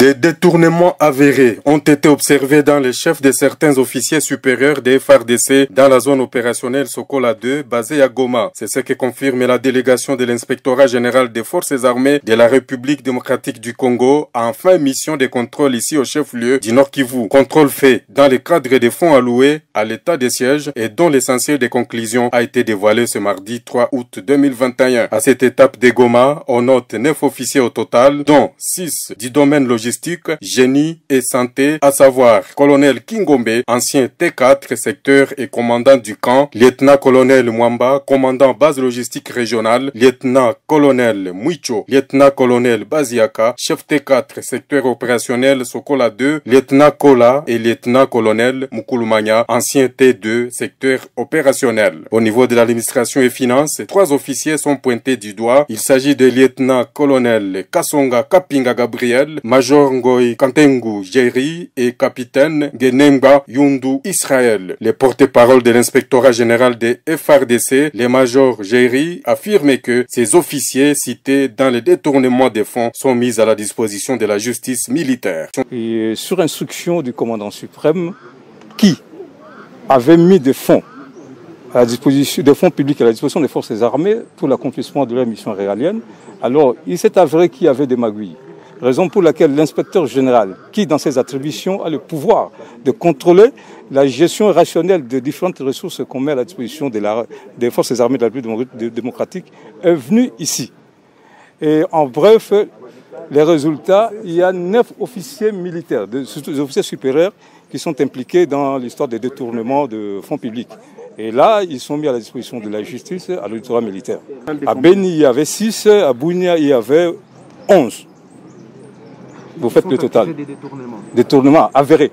Des détournements avérés ont été observés dans les chefs de certains officiers supérieurs des FARDC dans la zone opérationnelle Sokola 2 basée à Goma. C'est ce que confirme la délégation de l'inspectorat général des forces armées de la République démocratique du Congo en fin mission de contrôle ici au chef-lieu du Nord Kivu. Contrôle fait dans le cadre des fonds alloués à l'état de siège et dont l'essentiel des conclusions a été dévoilé ce mardi 3 août 2021. À cette étape de Goma, on note 9 officiers au total, dont 6 du domaine logistique, génie et santé, à savoir colonel Kingombe, ancien T4 secteur et commandant du camp, lieutenant-colonel Mwamba, commandant base logistique régionale, lieutenant-colonel Mwicho, lieutenant-colonel Baziaka, chef T4 secteur opérationnel Sokola 2, lieutenant Kola et lieutenant-colonel Mukulumanya, ancien T2 secteur opérationnel. Au niveau de l'administration et finances, 3 officiers sont pointés du doigt. Il s'agit de lieutenant-colonel Kasonga Kapinga Gabriel, Major Ngoy Kantengu Jerry et capitaine Genemba Yundu Israël. Les porte-parole de l'inspectorat général des FARDC, les majors Jerry, affirment que ces officiers cités dans le détournement des fonds sont mis à la disposition de la justice militaire. Et sur instruction du commandant suprême qui avait mis des fonds à la disposition des fonds publics à la disposition des forces armées pour l'accomplissement de leur mission régalienne, alors il s'est avéré qu'il y avait des magouilles. Raison pour laquelle l'inspecteur général, qui dans ses attributions a le pouvoir de contrôler la gestion rationnelle de différentes ressources qu'on met à la disposition des forces armées de la République démocratique, est venu ici. Et en bref, les résultats, il y a 9 officiers militaires, des officiers supérieurs qui sont impliqués dans l'histoire des détournements de fonds publics. Et là, ils sont mis à la disposition de la justice à l'auditorat militaire. À Beni, il y avait 6, à Bounia, il y avait 11. Vous faites le total. Des détournements avérés.